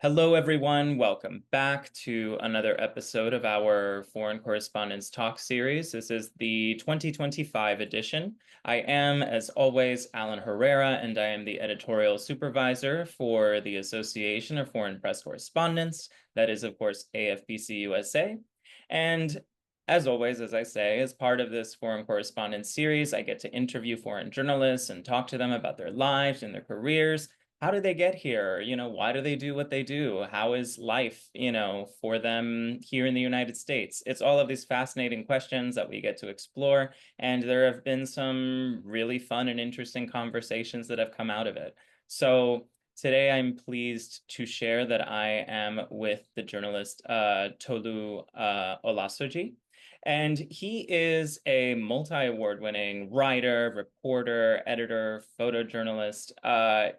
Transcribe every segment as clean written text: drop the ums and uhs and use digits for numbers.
Hello, everyone. Welcome back to another episode of our Foreign Correspondents Talk series. This is the 2025 edition. I am, as always, Alan Herrera, and I am the editorial supervisor for the Association of Foreign Press Correspondents. That is, of course, AFPC-USA. And as always, as I say, as part of this Foreign Correspondence series, I get to interview foreign journalists and talk to them about their lives and their careers. How did they get here? Why do they do what they do? How is life, for them here in the United States? It's all of these fascinating questions that we get to explore, and there have been some really fun and interesting conversations that have come out of it. So today I'm pleased to share that I am with the journalist Tolu Olasoji. And he is a multi-award winning writer, reporter, editor, photojournalist.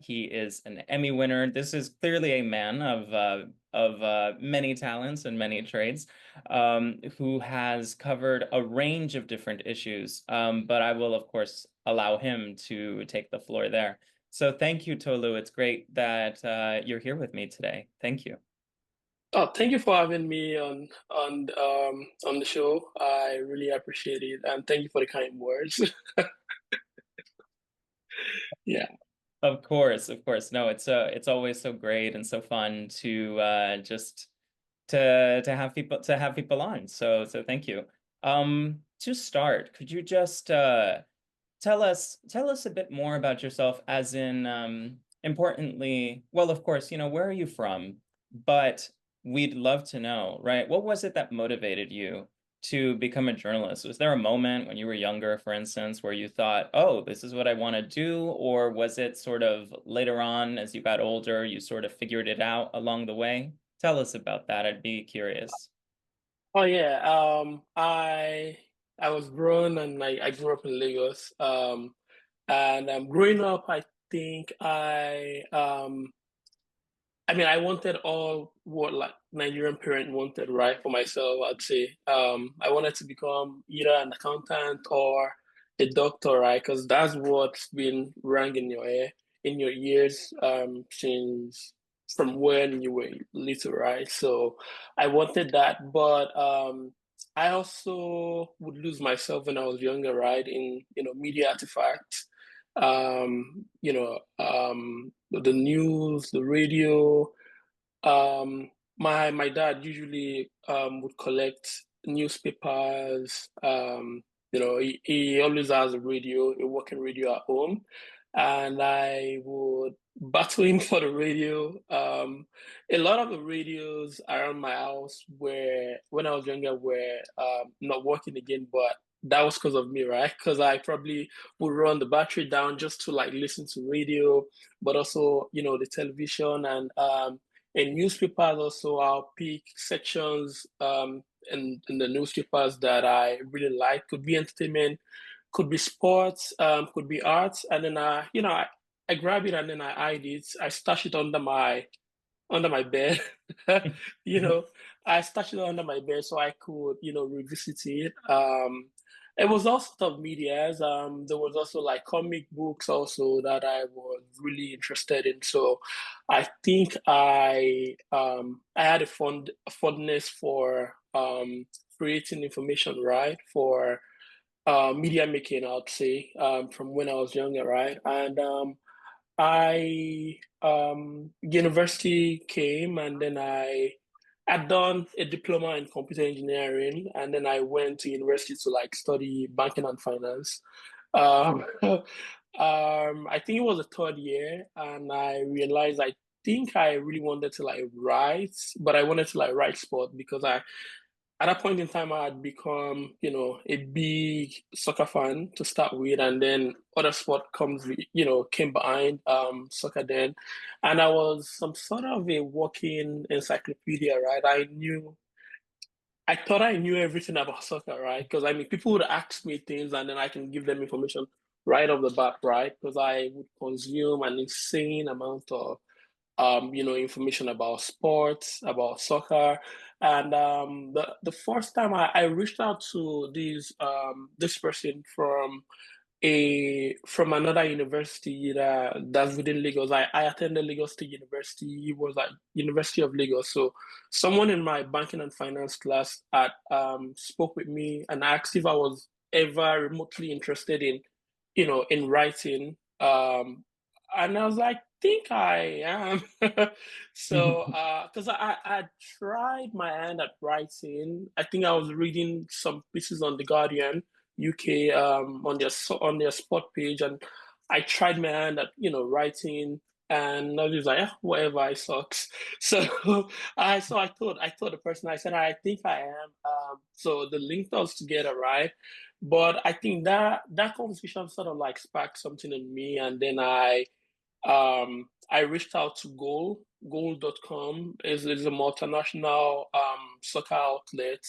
He is an Emmy winner. This is clearly a man of many talents and many trades, who has covered a range of different issues. But I will, of course, allow him to take the floor there. So thank you, Tolu. It's great that you're here with me today. Thank you. Oh, thank you for having me on the show. I really appreciate it, and thank you for the kind words. Yeah. Of course, of course. No, it's always so great and so fun to just to have people on. So thank you. To start, could you just tell us a bit more about yourself, as in importantly, well, of course, where are you from? But we'd love to know, right? What was it that motivated you to become a journalist? Was there a moment when you were younger, for instance, where you thought, oh, this is what I want to do? Or was it sort of later on, as you got older, you sort of figured it out along the way? Tell us about that. I'd be curious. Oh yeah. I was born and I grew up in Lagos. And growing up, I think I wanted all what like Nigerian parent wanted, right? For myself, I'd say. I wanted to become either an accountant or a doctor, right? Because that's what's been rang in your ear, in your ears, since from when you were little, right? So I wanted that, but I also would lose myself when I was younger, right? In media artifacts, the news, the radio. My dad usually would collect newspapers. He always has a working radio at home, and I would battle him for the radio. A lot of the radios around my house were when I was younger were not working again, but that was because of me, right? Because I probably would run the battery down just to like listen to radio, but also the television and in newspapers also. I'll pick sections in the newspapers that I really like. Could be entertainment, could be sports, could be arts, and then I grab it and then I hide it. I stash it under my bed. you know, I stash it under my bed so I could revisit it. It was all sort of medias. There was also like comic books also that I was really interested in. So I think I had a fondness for creating information, right? For media making, I'd say, from when I was younger, right? And I university came and then I had done a diploma in computer engineering and then I went to university to like study banking and finance. I think it was the third year and I realized I think I really wanted to like write, but I wanted to like write sport because I at that point in time, I had become, a big soccer fan to start with, and then other sport came behind soccer then, and I was some sort of a walking encyclopedia, right? I thought I knew everything about soccer, right? Because I mean, people would ask me things, and then I can give them information right off the bat, right? Because I would consume an insane amount of information about sports, about soccer. And the first time I reached out to this person from from another university that's within Lagos. I attended Lagos State University. It was like University of Lagos. So someone in my banking and finance class at spoke with me and asked if I was ever remotely interested in, in writing. And I was like, think I am. So because I tried my hand at writing. I think I was reading some pieces on The Guardian UK on their spot page, and I tried my hand at writing, and I was just like, "Ah, whatever, I sucks." So I told the person, I said, I think I am. So the linked us together, right? But I think that conversation sort of like sparked something in me, and then I reached out to Goal.com is a multinational soccer outlet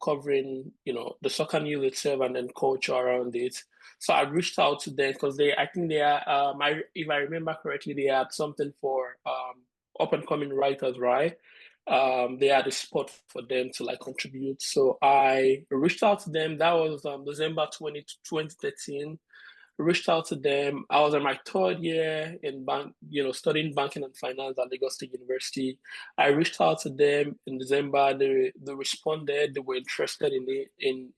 covering the soccer news itself and then culture around it. So I reached out to them because I think they are if I remember correctly, they had something for up and coming writers, right? They had a spot for them to like contribute. So I reached out to them. That was December 2013. Reached out to them. I was in my third year in studying banking and finance at Lagos State University. I reached out to them in December. They responded. They were interested in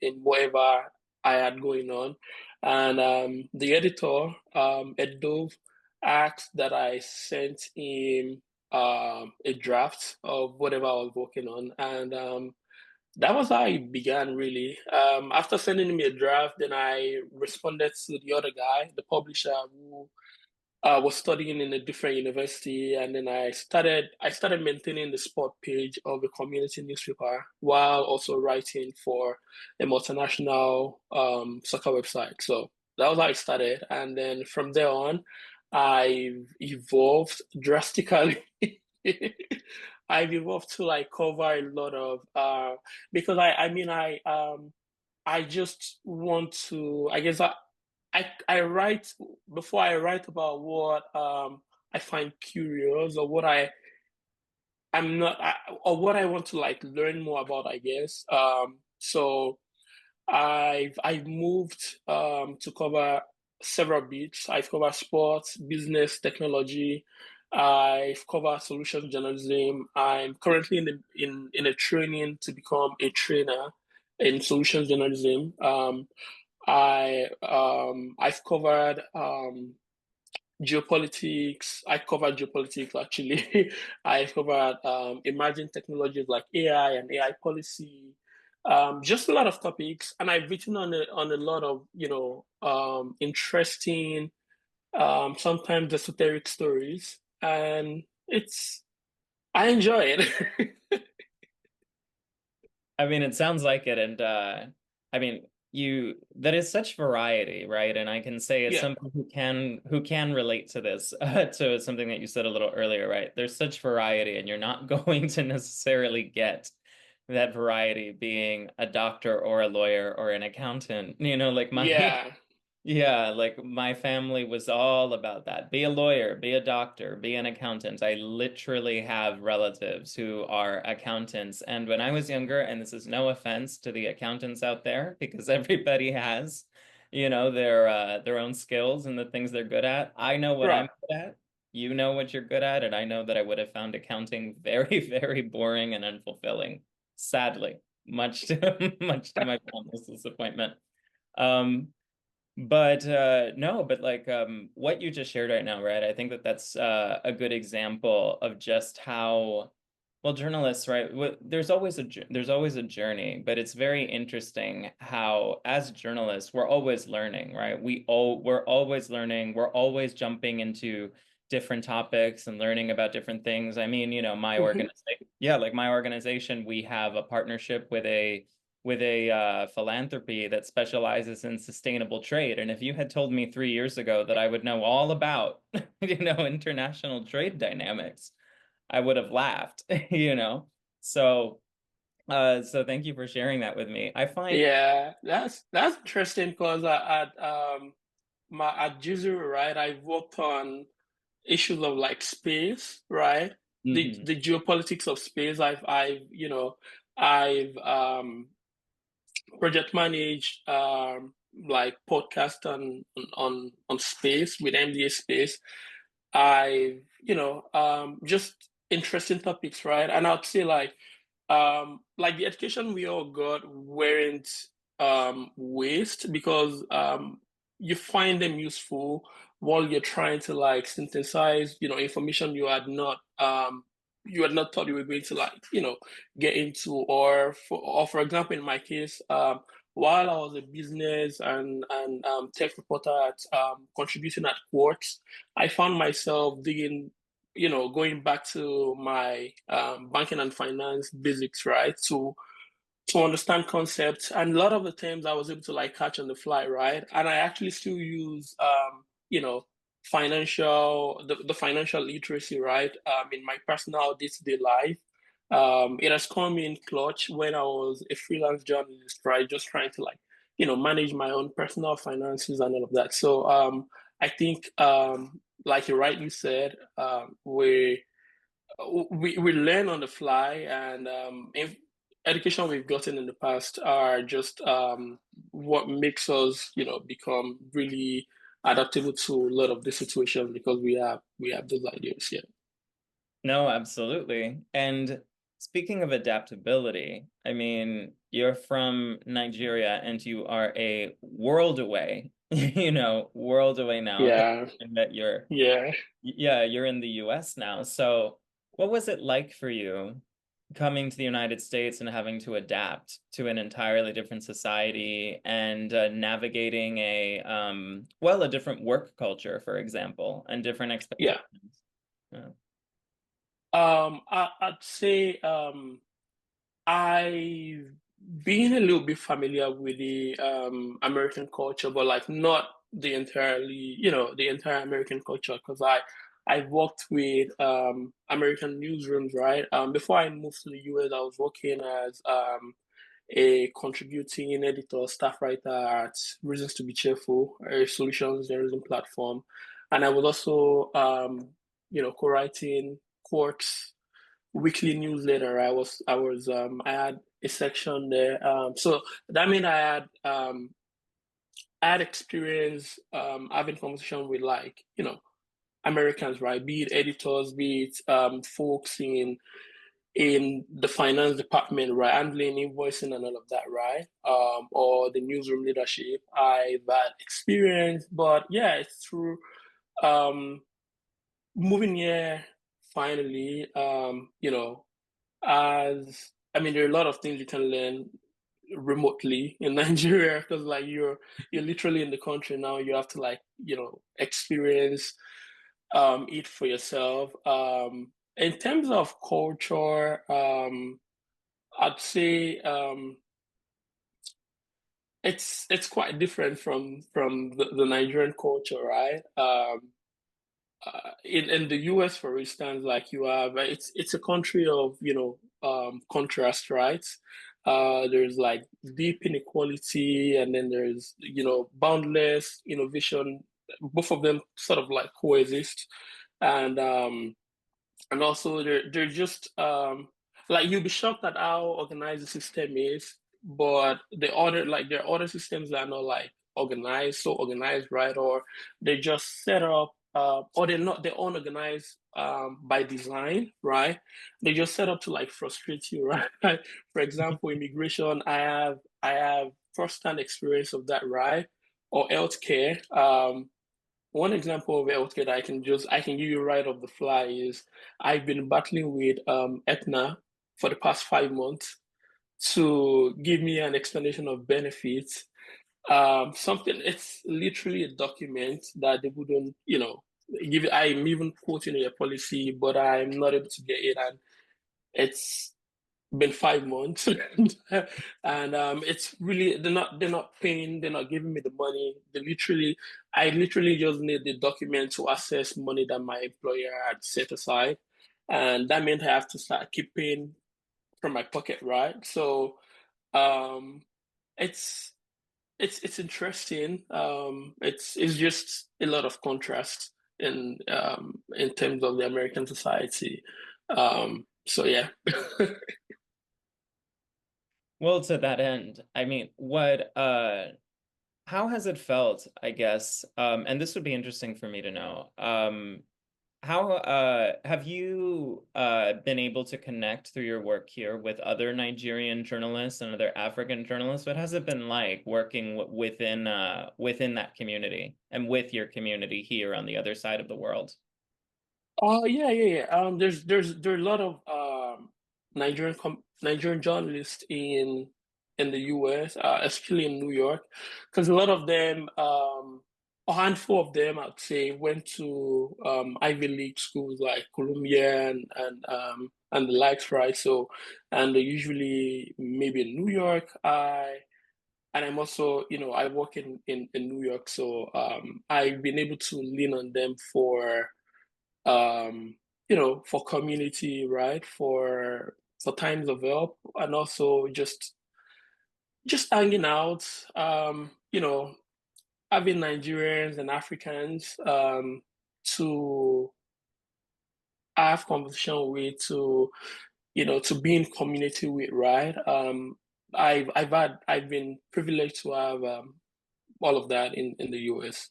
in whatever I had going on, and the editor, Ed Dove, asked that I sent him a draft of whatever I was working on, and that was how it began, really. After sending me a draft, then I responded to the other guy, the publisher, who was studying in a different university, and then I started maintaining the spot page of a community newspaper while also writing for a multinational soccer website. So that was how it started, and then from there on, I've evolved drastically. I've evolved to like cover a lot of because I just want to, I guess I write before I write about what I find curious, or what I'm not or what I want to like learn more about, I guess. So I've moved to cover several bits. I've covered sports, business, technology. I've covered solutions journalism. I'm currently in a training to become a trainer in solutions journalism. I've covered geopolitics. I covered geopolitics actually. I covered emerging technologies like AI and AI policy. Just a lot of topics, and I've written on a lot of interesting, sometimes esoteric stories, and I enjoy it. I mean, it sounds like it, and I mean, you that is such variety, right? And I can say as Yeah, someone who can relate to this, to something that you said a little earlier, right? There's such variety, and you're not going to necessarily get that variety being a doctor or a lawyer or an accountant. Like my yeah, Yeah, like my family was all about that. Be a lawyer, be a doctor, be an accountant. I literally have relatives who are accountants. And when I was younger, and this is no offense to the accountants out there, because everybody has, their own skills and the things they're good at. I know what right, I'm good at. You know what you're good at, and I know that I would have found accounting very, very boring and unfulfilling. Sadly, much to much to my family's disappointment. Um, but no, but like what you just shared right now, right? I think that that's a good example of just how well journalists, right? There's always a journey, but it's very interesting how as journalists we're always learning, right? We're always learning, we're always jumping into different topics and learning about different things. I mean, my hmm organization, yeah, like my organization, we have a partnership with a philanthropy that specializes in sustainable trade. And if you had told me 3 years ago that I would know all about, international trade dynamics, I would have laughed, So thank you for sharing that with me. I find, yeah. That's interesting because at Jizu, right, I've worked on issues of like space, right? The Mhm. the geopolitics of space. I've project managed like podcast on space with MDA Space. I, just interesting topics, right? And I'd say like the education we all got weren't waste because you find them useful while you're trying to like synthesize, information you had not thought you were going to like, get into, or for example, in my case, while I was a business and tech reporter at contributing at Quartz, I found myself digging, going back to my banking and finance basics, right? To understand concepts, and a lot of the terms I was able to like catch on the fly, right? And I actually still use the financial literacy, right? In my personal day-to-day life. It has come in clutch when I was a freelance journalist, right? Just trying to like, manage my own personal finances and all of that. So I think like you rightly said, we learn on the fly, and if education we've gotten in the past are just what makes us, become really adaptable to a lot of the situations because we have those ideas. Yeah. No, absolutely. And speaking of adaptability, I mean, you're from Nigeria and you are a world away, world away now. Yeah. And that you're, Yeah. yeah, you're in the US now. So what was it like for you coming to the United States and having to adapt to an entirely different society and navigating a different work culture, for example, and different Yeah. expectations? Yeah. I'd say I've been a little bit familiar with the American culture, but like not the entire American culture, because I've worked with American newsrooms, right? Before I moved to the US, I was working as a contributing editor, staff writer at Reasons to Be Cheerful, a solutions journalism platform, and I was also co-writing Quartz weekly newsletter. I had a section there. So that meant I had experience having conversation with like, Americans, right? Be it editors, be it folks in the finance department, right? Handling invoicing and all of that, right? Or the newsroom leadership. I've had experience, but yeah, it's true. Um, moving here finally, as I mean, there are a lot of things you can learn remotely in Nigeria because like you're literally in the country now. You have to like experience it for yourself. In terms of culture, I'd say it's quite different from the Nigerian culture, right? In the US, for instance, like you have, it's a country of contrast, right? There's like deep inequality, and then there's boundless innovation. Both of them sort of like coexist, and also they're just like you'll be shocked at how organized the system is, but there are other systems that are not like organized, right? Or they just set up or they're unorganized by design, right? They just set up to like frustrate you, right? For example, immigration, I have first-hand experience of that, right? Or healthcare. One example of healthcare that I can give you right off the fly is I've been battling with Aetna for the past 5 months to give me an explanation of benefits. Something it's literally a document that they wouldn't, give. I'm even quoting a policy, but I'm not able to get it, and it's been 5 months and it's really they're not paying, they're not giving me the money. I literally just need the document to access money that my employer had set aside, and that meant I have to start keep paying from my pocket, right? So um it's it's interesting. It's just a lot of contrast in terms of the American society. So yeah. Well, to that end, I mean, how has it felt, I guess, and this would be interesting for me to know. How have you been able to connect through your work here with other Nigerian journalists and other African journalists? What has it been like working within that community and with your community here on the other side of the world? Oh yeah. There are a lot of Nigerian journalists in the US, especially in New York, because a lot of them, a handful of them, I'd say, went to Ivy League schools like Columbia and the likes, right? So, and they're usually maybe in New York. And I'm also, I work in New York, so I've been able to lean on them for for community, right? For times of help, and also just hanging out, having Nigerians and Africans to have conversation with, to be in community with, right? I've been privileged to have all of that in the US.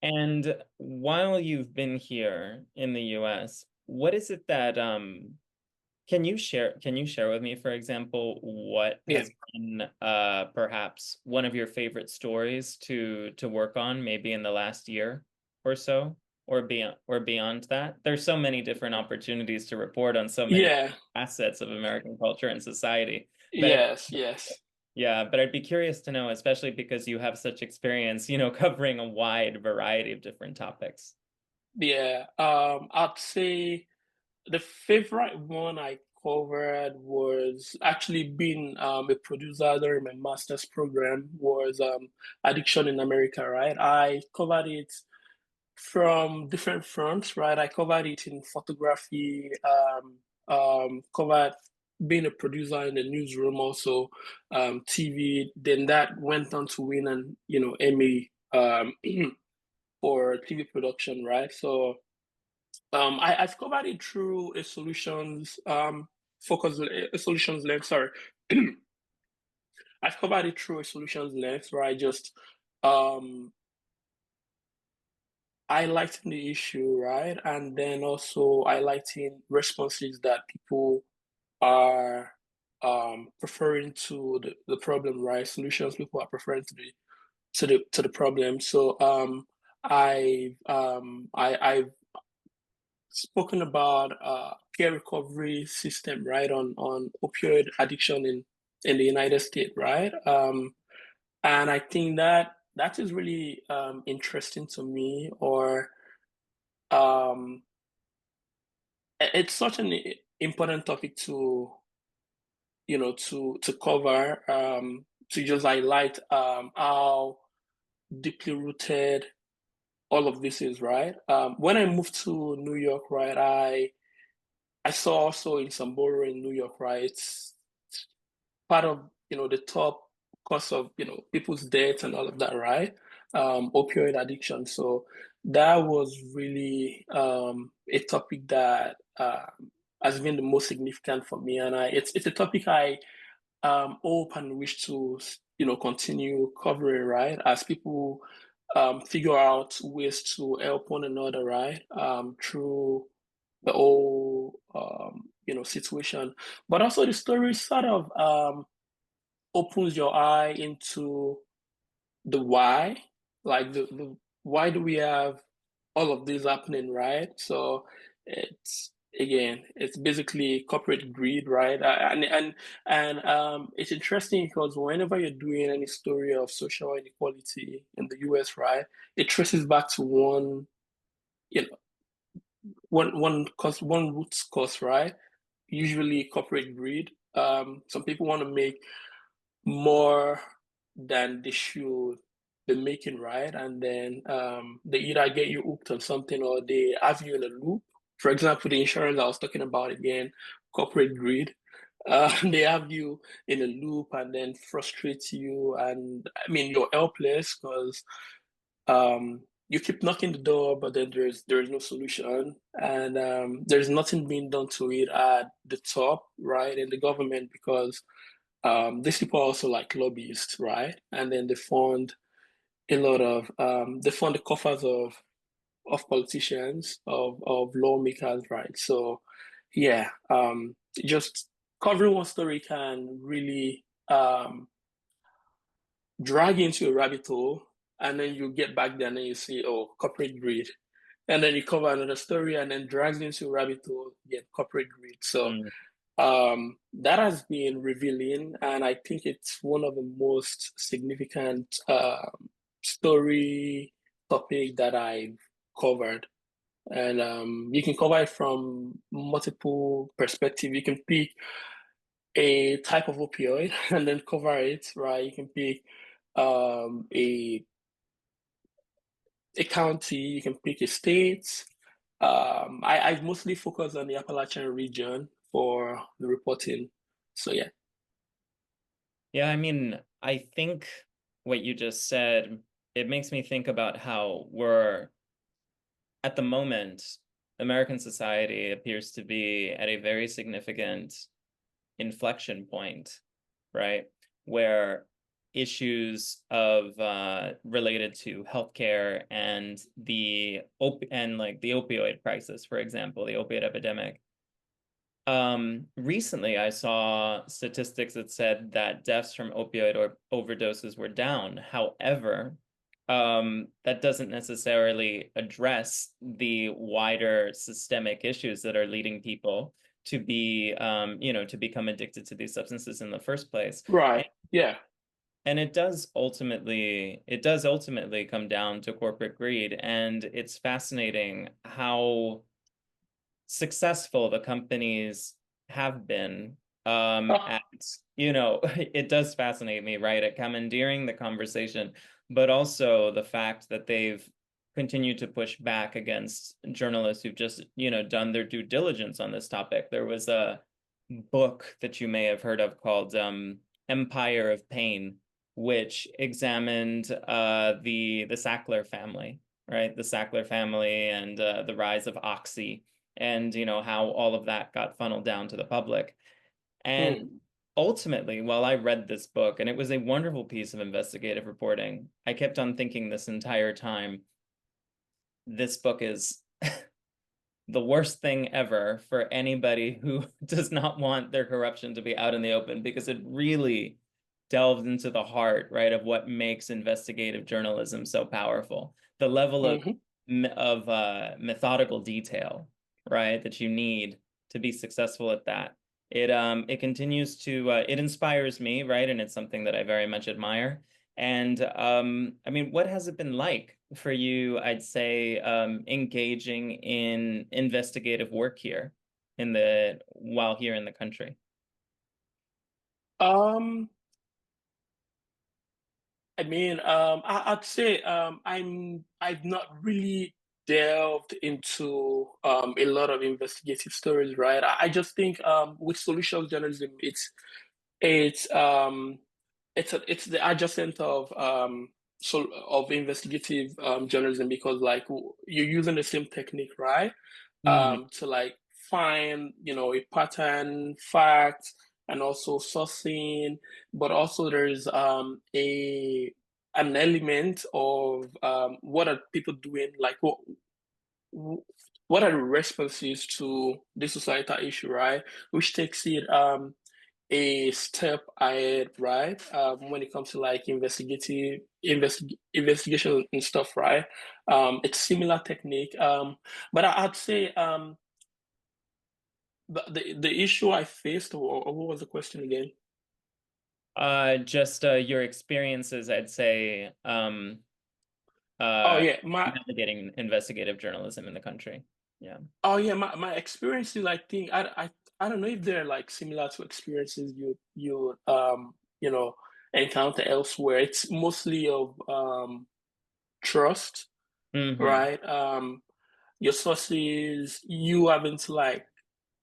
And while you've been here in the US, what is it that can you share with me, for example, what Yeah. has been perhaps one of your favorite stories to work on maybe in the last year or so, or beyond that? There's so many different opportunities to report on so many Yeah. assets of American culture and society. But Yes. yeah, but I'd be curious to know, especially because you have such experience, covering a wide variety of different topics. Yeah. I'd say the favorite one I covered was actually being a producer during my master's program was addiction in America, right? I covered it from different fronts, right? I covered it in photography, covered being a producer in the newsroom, also TV. Then that went on to win an Emmy for TV production, right? So I've covered it through a solutions focus a solutions lens. Sorry, I've covered it through a solutions lens where I just highlighting the issue, right, and then also highlighting responses that people are preferring to the problem, right? Solutions people are preferring to the problem. So I've spoken about peer recovery system, right, on opioid addiction in the United States, right? And I think that is really interesting to me, or um, it's such an important topic to cover, to just highlight how deeply rooted all of this is, right? When I moved to New York, right, I saw also in Samboro in New York, right? It's part of the top cause of people's deaths and all of that, right? Opioid addiction. So that was really a topic that has been the most significant for me, and it's a topic I hope and wish to continue covering, right? As people figure out ways to help one another, right? Through the whole situation, but also the story sort of opens your eye into the why, like the why do we have all of this happening, right? So it's again, it's basically corporate greed, right? And it's interesting because whenever you're doing any story of social inequality in the US, right, it traces back to you know, one root cause, right? Usually corporate greed. Some people want to make more than they should be making, right? And then they either get you hooked on something or they have you in a loop. For example, the insurance I was talking about again, corporate greed. They have you in a loop and then frustrate you, and I mean you're helpless because you keep knocking the door, but then there is no solution, and there's nothing being done to it at the top, right, in the government because these people are also like lobbyists, right? And then they fund a lot of they fund the coffers of politicians, of lawmakers, right? So yeah, just covering one story can really drag you into a rabbit hole, and then you get back there and then you see, oh, corporate greed. And then you cover another story and then drags you into a rabbit hole, get corporate greed. So Mm. that has been revealing, and I think it's one of the most significant story topic that I've covered. And you can cover it from multiple perspectives. You can pick a type of opioid and then cover it, right? You can pick um, a a county, you can pick a state. I mostly focus on the Appalachian region for the reporting. So yeah. Yeah, I mean, I think what you just said, it makes me think about how we're at the moment, American society appears to be at a very significant inflection point, right? Where issues of related to healthcare and the opioid crisis, for example, the opioid epidemic. Recently I saw statistics that said that deaths from opioid or overdoses were down. However, that doesn't necessarily address the wider systemic issues that are leading people to be, to become addicted to these substances in the first place. Right. Yeah. And it does ultimately come down to corporate greed. And it's fascinating how successful the companies have been Oh, at, it does fascinate me, right, at commandeering the conversation, but also the fact that they've continued to push back against journalists who've just, done their due diligence on this topic. There was a book that you may have heard of called Empire of Pain, which examined the Sackler family, right? The Sackler family and the rise of Oxy and how all of that got funneled down to the public. mm, And ultimately, while I read this book, and it was a wonderful piece of investigative reporting, I kept on thinking this entire time, this book is the worst thing ever for anybody who does not want their corruption to be out in the open, because it really delved into the heart, right, of what makes investigative journalism so powerful. The level of hmm methodical detail, right, that you need to be successful at that. It continues to it inspires me, right, and it's something that I very much admire. And I mean, what has it been like for you, I'd say, engaging in investigative work here while here in the country? Um, I'd say I've not really delved into a lot of investigative stories, right? I just think with solutions journalism, it's it's the adjacent of investigative journalism, because like you're using the same technique, right? Hmm. To like find, a pattern, fact, and also sourcing, but also there's a an element of what are people doing, like what are the responses to this societal issue, right? Which takes it a step ahead, right? When it comes to like investigation and stuff, right? It's similar technique. But I'd say the issue I faced, or what was the question again? Just your experiences, I'd say, Oh uh, yeah, navigating investigative journalism in the country. Yeah. my experiences. I think I don't know if they're like similar to experiences you encounter elsewhere. It's mostly of trust, Hmm. right? Your sources, you having to like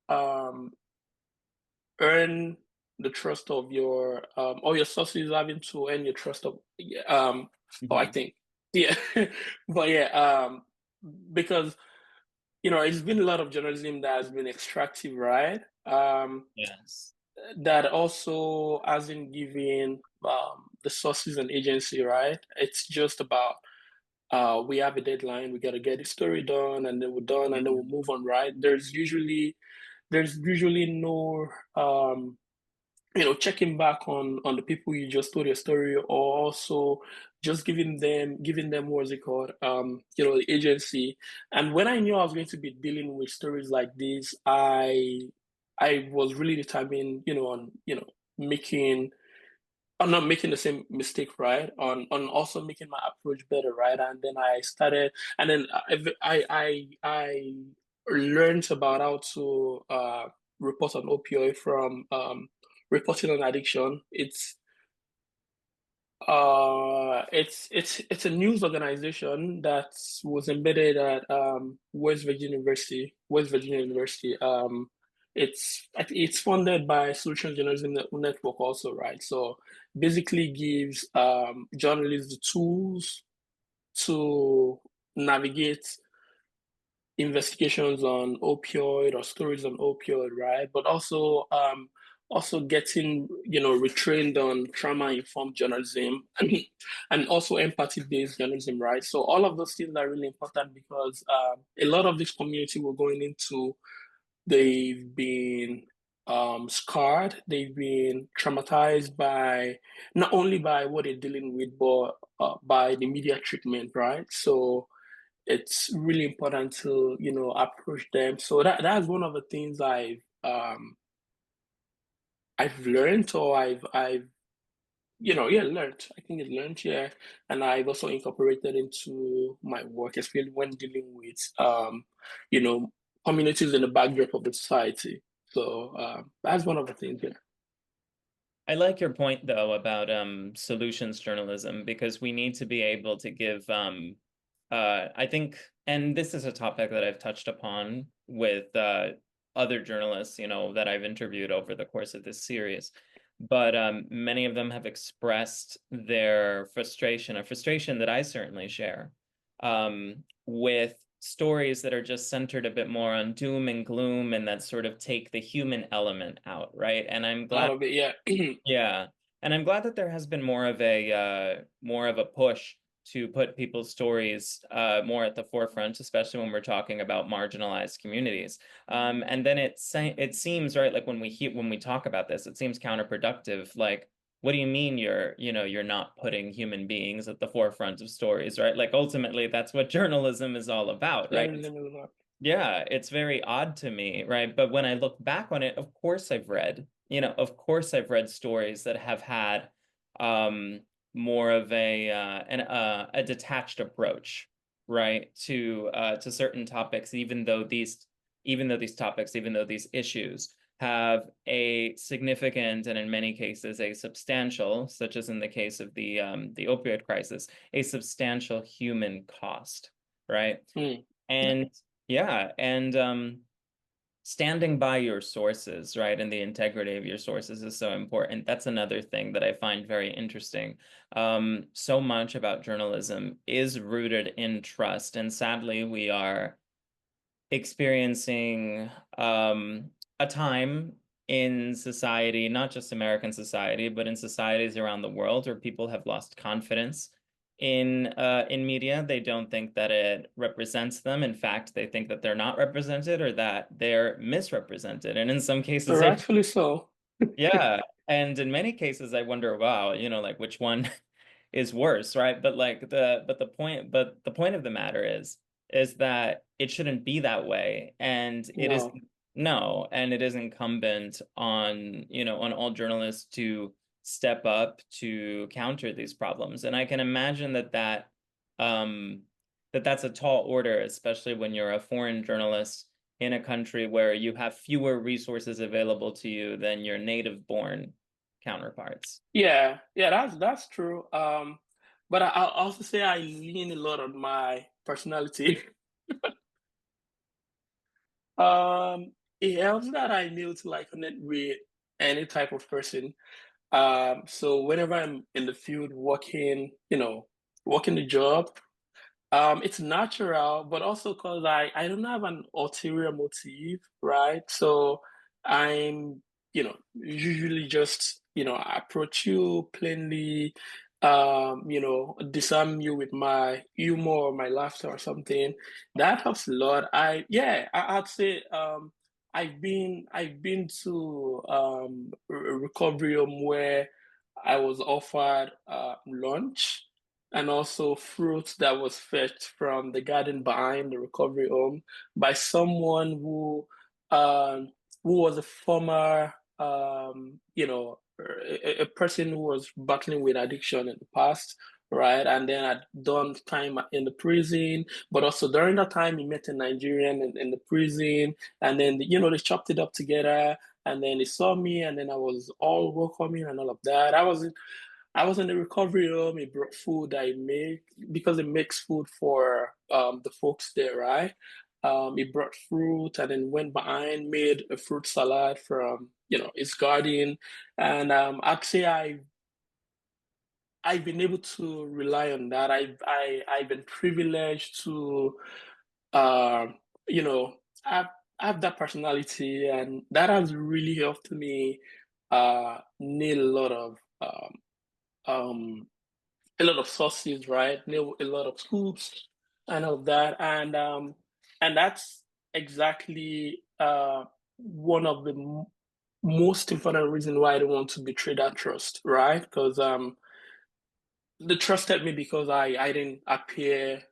um earn the trust of your or your sources having to earn your trust of I Hmm. think. Yeah. But yeah, because it's been a lot of journalism that has been extractive, right? Yes. that also hasn't given the sources and agency, right? It's just about we have a deadline, we got to get the story done, and then we're done, and then we'll move on, right? There's usually no checking back on the people you just told your story, or also just giving them what's it called, the agency. And when I knew I was going to be dealing with stories like this, I was really determined, on making on not making the same mistake, right? On also making my approach better, right? And then I started, and then I learned about how to report on opioid from reporting on addiction. It's a news organization that was embedded at West Virginia University. It's funded by Solution Journalism Network also, right? So basically gives journalists the tools to navigate investigations on opioid or stories on opioid, right? But also getting retrained on trauma-informed journalism and also empathy-based journalism, right? So all of those things are really important because a lot of this community we're going into, they've been scarred, they've been traumatized by not only by what they're dealing with, but by the media treatment, right? So it's really important to approach them. So that's one of the things I've learned, or I've yeah, learned. I think it's learned, yeah, and I've also incorporated into my work, especially when dealing with you know communities in the backdrop of the society. So that's one of the things, yeah. I like your point though about solutions journalism, because we need to be able to give I think, and this is a topic that I've touched upon with other journalists, that I've interviewed over the course of this series. But many of them have expressed their frustration, a frustration that I certainly share, with stories that are just centered a bit more on doom and gloom and that sort of take the human element out, right? And I'm Out glad, of it, yeah. yeah, and I'm glad that there has been more of a push to put people's stories more at the forefront, especially when we're talking about marginalized communities. And then it seems, right, like when we talk about this, it seems counterproductive. Like, what do you mean you're not putting human beings at the forefront of stories, right? Like ultimately, that's what journalism is all about, right? Journalism is not. Yeah, it's very odd to me, right? But when I look back on it, of course I've read stories that have had um more of a detached approach, right, to certain topics, even though these issues have a significant and in many cases a substantial, such as in the case of the opioid crisis, a substantial human cost, right? Mm. Yeah. And yeah, and standing by your sources, right, and the integrity of your sources is so important. That's another thing that I find very interesting. So much about journalism is rooted in trust, and sadly, we are experiencing a time in society, not just American society, but in societies around the world, where people have lost confidence in media. They don't think that it represents them. In fact, they think that they're not represented or that they're misrepresented. And in some cases, Rightfully so. yeah. And in many cases, I wonder, wow, like which one is worse, right? But the point of the matter is that it shouldn't be that way. And it is No. no, and it is incumbent on, on all journalists to step up to counter these problems. And I can imagine um that's a tall order, especially when you're a foreign journalist in a country where you have fewer resources available to you than your native born counterparts. Yeah, yeah, that's true. But I'll also say I lean a lot on my personality. Um, it helps that I'm able to like connect with any type of person. So whenever I'm in the field working, working the job, it's natural, but also because I don't have an ulterior motive, right? So I'm usually just, approach you plainly, disarm you with my humor or my laughter or something. That helps a lot. I'd say I've been to a recovery home where I was offered lunch and also fruit that was fetched from the garden behind the recovery home by someone who was a former, a person who was battling with addiction in the past, right? And then had done time in the prison, but also during that time, he met a Nigerian in the prison, and then, they chopped it up together. And then he saw me, and then I was all welcoming and all of that. I was in the recovery room. He brought food that he made because he makes food for the folks there, right? He brought fruit and then went behind, made a fruit salad from his garden, and I'd say I've been able to rely on that. I've been privileged to uh, you know have have that personality, and that has really helped me nail um a lot of sauces, right? Nail a lot of scoops and all of that, and that's exactly one of the most important reason why I don't want to betray that trust, right? Because they trusted me because I didn't appear,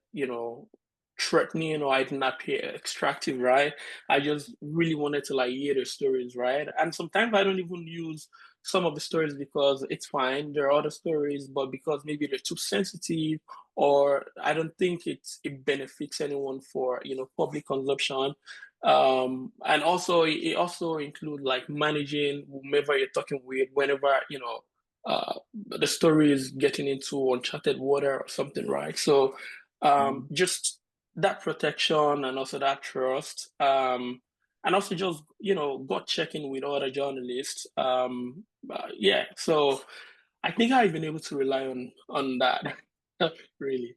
threatening, or I didn't appear extractive, right? I just really wanted to like hear the stories, right? And sometimes I don't even use some of the stories because it's fine. There are other stories, but because maybe they're too sensitive, or I don't think it benefits anyone for public consumption. And also it also include like managing whomever you're talking with whenever the story is getting into uncharted water or something, right? So Mm. just that protection and also that trust, and also just gut checking with other journalists. Yeah, so I think I've been able to rely on that, really.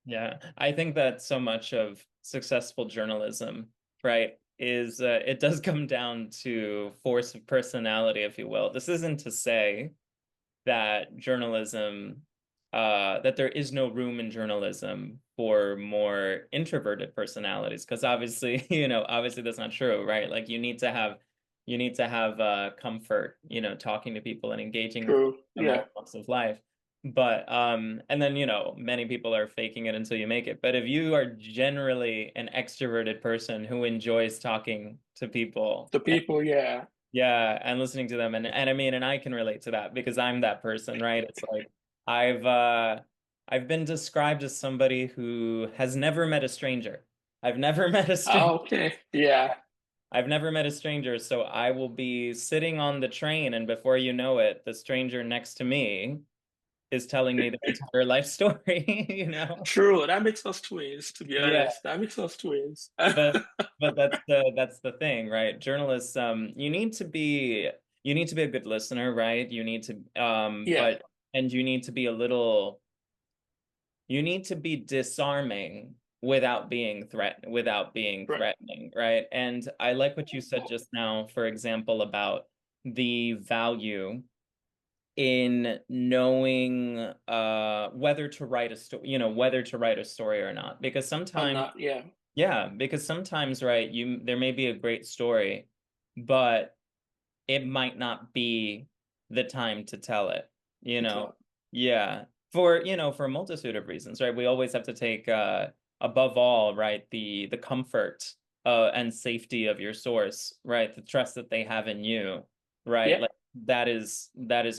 Yeah, I think that so much of successful journalism, right, is it does come down to force of personality, if you will. This isn't to say that that there is no room in journalism for more introverted personalities, because obviously, obviously that's not true, right? Like you need to have comfort, talking to people and engaging with people True. from Yeah. all walks of life. But and then, many people are faking it until you make it. But if you are generally an extroverted person who enjoys talking to people, The people. Yeah. yeah, and listening to them, and I mean, and I can relate to that because I'm that person, right? It's like I've uh I've been described as somebody who has never met a stranger. I've never met a stranger. Okay. Yeah. I've never met a stranger, so I will be sitting on the train, and before you know it, the stranger next to me is telling me their entire life story, you know? True. That makes us twins, to be Yeah. honest. That makes us twins. But that's the thing, right? Journalists, you need to be a good listener, right? You need to Yeah. but and you need to be disarming without being Right. threatening, right? And I like what you said just now, for example, about the value in knowing whether to write a story, whether to write a story or not. Because I'm sometimes not. Yeah. yeah, because sometimes, right, there may be a great story, but it might not be the time to tell it, you To know. tell. Yeah. For a multitude of reasons, right? We always have to take above all, right, the comfort and safety of your source, right? The trust that they have in you, right? Yeah. Like that is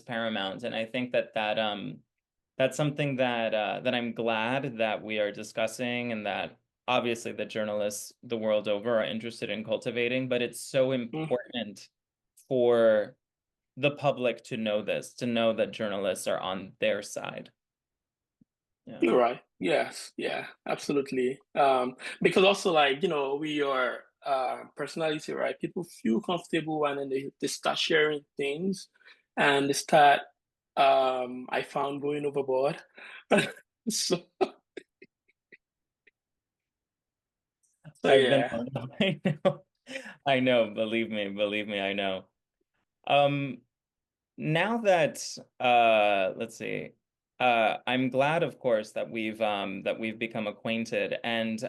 paramount. And I think that's something that I'm glad that we are discussing, and that obviously the journalists the world over are interested in cultivating, but it's so Mhm. important for the public to know this, to know that journalists are on their side. Yeah. You're right. Yes. Yeah. Absolutely. Because also like with your personality, right? People feel comfortable and then they start sharing things, and they start. I found going overboard. So so I've been yeah. I know. I know, believe me, I know. Um, Now that let's see, I'm glad, of course, that we've become acquainted, and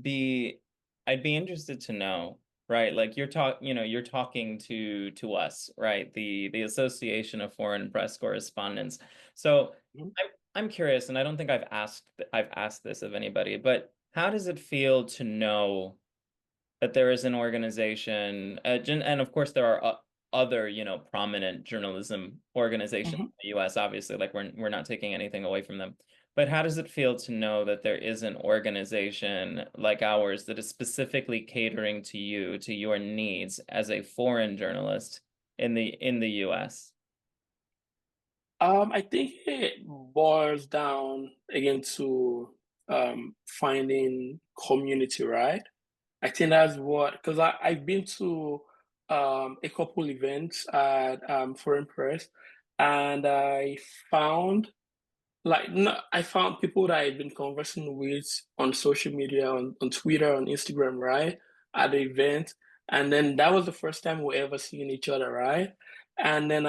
be I'd be interested to know, right? Like you're talking to us, right? The Association of Foreign Press Correspondents. So Mhm. I'm curious, and I don't think I've asked this of anybody, but how does it feel to know that there is an organization, and of course there are other, prominent journalism organizations in Mhm. the U.S. Obviously, like we're not taking anything away from them. But how does it feel to know that there is an organization like ours that is specifically catering to you, to your needs as a foreign journalist in the U.S.? I think it boils down again to finding community, right? I think that's what, because I've been to a couple events at Foreign Press, and found I found people that I've been conversing with on social media, on Twitter, on Instagram, right, at the event, and then that was the first time we ever seen each other, right? And then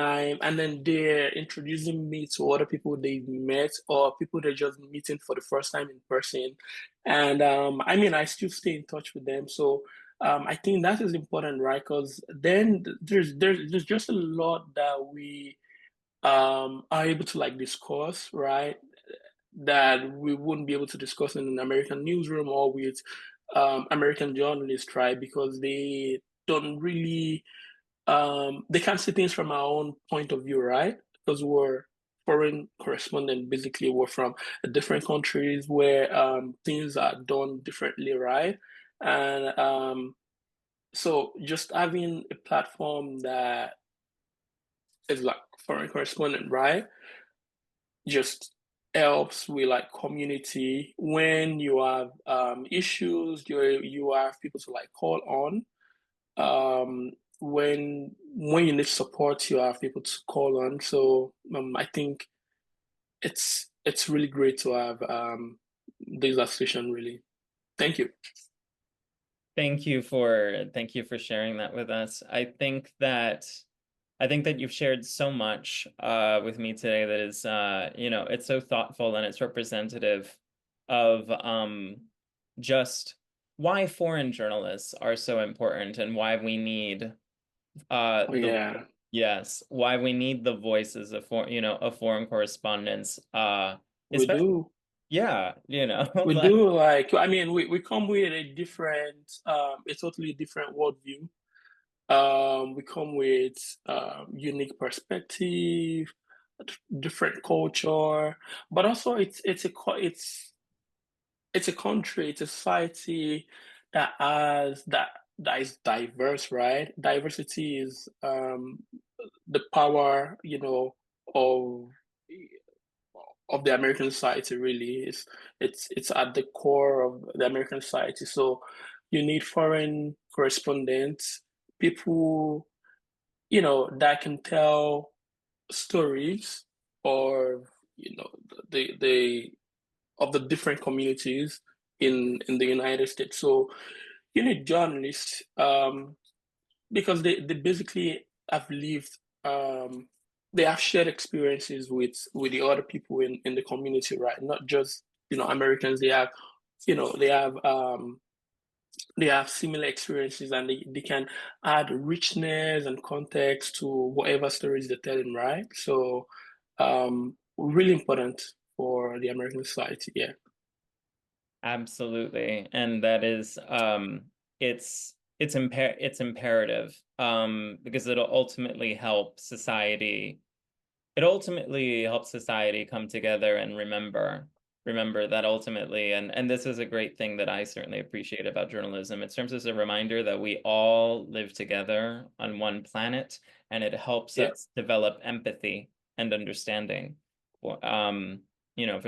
they're introducing me to other people they've met or people they're just meeting for the first time in person, and I mean I still stay in touch with them, so I think that is important, right? Because then there's just a lot that we are able to like discuss, right? That we wouldn't be able to discuss in an American newsroom or with American journalists, right? Because they don't really they can't see things from our own point of view, right? Because we're foreign correspondent, basically we're from different countries where things are done differently, right? And so just having a platform that is like foreign correspondent, right? Just helps with like community when you have issues, you have people to like call on. When you need support, you have people to call on. So I think it's really great to have this association. Really, thank you. Thank you for sharing that with us. I think that you've shared so much with me today that is, it's so thoughtful and it's representative of just why foreign journalists are so important and why we need Oh, the yeah, yes, why we need the voices of of foreign correspondents, we especially do. We like do like I mean we come with a totally different worldview. We come with unique perspective, different culture, but also it's a country, it's a society that is diverse, right? Diversity is the power, of the American society. Really, it's at the core of the American society. So you need foreign correspondents, people that can tell stories or the of the different communities in the United States. So you need journalists because they basically have lived they have shared experiences with the other people in the community, right? Not just Americans. They have they have similar experiences and they can add richness and context to whatever stories they're telling, right? So, really important for the American society. Yeah. absolutely. And that is it's imperative because it ultimately helps society come together and remember that ultimately, and this is a great thing that I certainly appreciate about journalism. It serves as a reminder that we all live together on one planet, and it helps Yeah. us develop empathy and understanding for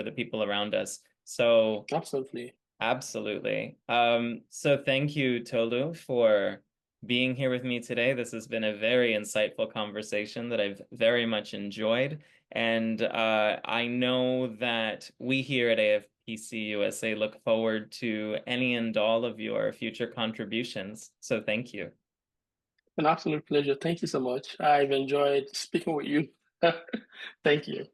the people around us. So Absolutely. absolutely. So thank you, Tolu, for being here with me today. This has been a very insightful conversation that I've very much enjoyed. And I know that we here at AFPC USA look forward to any and all of your future contributions. So thank you. An absolute pleasure. Thank you so much. I've enjoyed speaking with you. Thank you.